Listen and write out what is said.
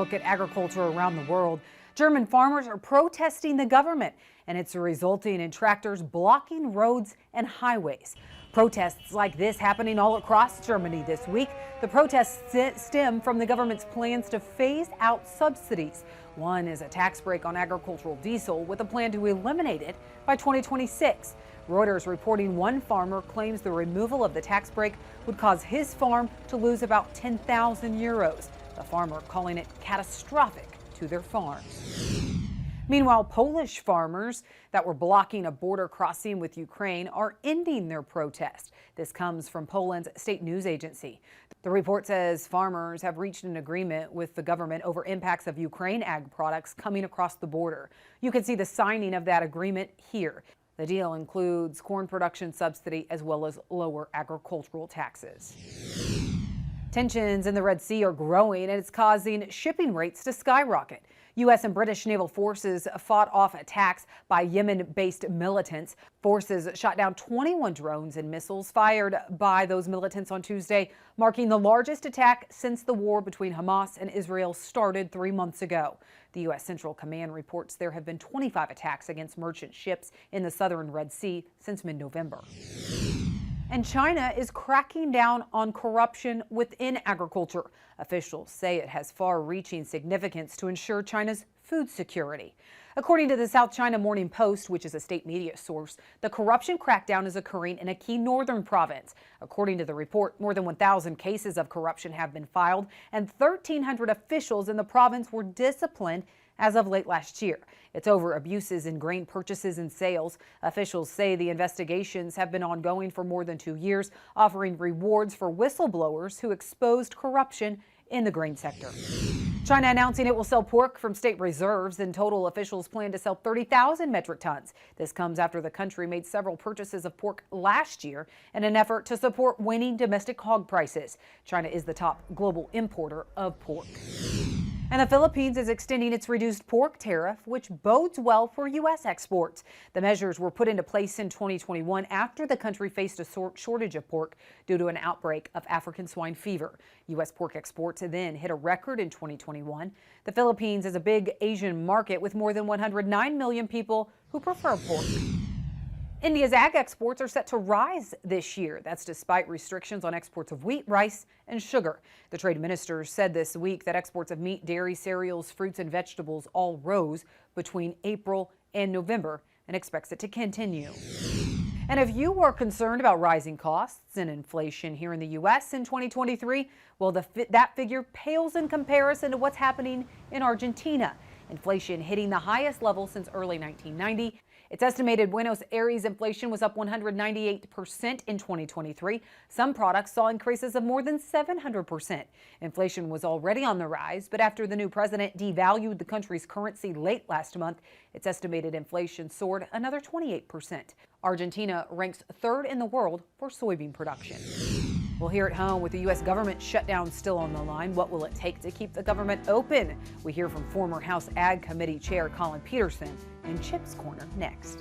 look at agriculture around the world. German farmers are protesting the government, and it's resulting in tractors blocking roads and highways. Protests like this happening all across Germany this week. The protests stem from the government's plans to phase out subsidies. One is a tax break on agricultural diesel with a plan to eliminate it by 2026. Reuters reporting one farmer claims the removal of the tax break would cause his farm to lose about 10,000 euros. The farmer calling it catastrophic to their farm. Meanwhile, Polish farmers that were blocking a border crossing with Ukraine are ending their protest. This comes from Poland's state news agency. The report says farmers have reached an agreement with the government over impacts of Ukraine ag products coming across the border. You can see the signing of that agreement here. The deal includes corn production subsidy as well as lower agricultural taxes. Tensions in the Red Sea are growing, and it's causing shipping rates to skyrocket. U.S. and British naval forces fought off attacks by Yemen-based militants. Forces shot down 21 drones and missiles fired by those militants on Tuesday, marking the largest attack since the war between Hamas and Israel started 3 months ago. The U.S. Central Command reports there have been 25 attacks against merchant ships in the southern Red Sea since mid-November. And China is cracking down on corruption within agriculture. Officials say it has far-reaching significance to ensure China's food security. According to the South China Morning Post, which is a state media source, the corruption crackdown is occurring in a key northern province. According to the report, more than 1,000 cases of corruption have been filed, and 1,300 officials in the province were disciplined as of late last year. It's over abuses in grain purchases and sales. Officials say the investigations have been ongoing for more than 2 years, offering rewards for whistleblowers who exposed corruption in the grain sector. China announcing it will sell pork from state reserves. In total, officials plan to sell 30,000 metric tons. This comes after the country made several purchases of pork last year in an effort to support waning domestic hog prices. China is the top global importer of pork. And the Philippines is extending its reduced pork tariff, which bodes well for U.S. exports. The measures were put into place in 2021 after the country faced a shortage of pork due to an outbreak of African swine fever. U.S. pork exports then hit a record in 2021. The Philippines is a big Asian market with more than 109 million people who prefer pork. India's ag exports are set to rise this year. That's despite restrictions on exports of wheat, rice, and sugar. The trade minister said this week that exports of meat, dairy, cereals, fruits, and vegetables all rose between April and November and expects it to continue. And if you are concerned about rising costs and inflation here in the U.S. in 2023, well, that figure pales in comparison to what's happening in Argentina. Inflation hitting the highest level since early 1990. It's estimated Buenos Aires inflation was up 198% in 2023. Some products saw increases of more than 700%. Inflation was already on the rise, but after the new president devalued the country's currency late last month, its estimated inflation soared another 28%. Argentina ranks third in the world for soybean production. Well, here at home, with the U.S. government shutdown still on the line, what will it take to keep the government open? We hear from former House Ag Committee Chair Collin Peterson in Chip's Corner next.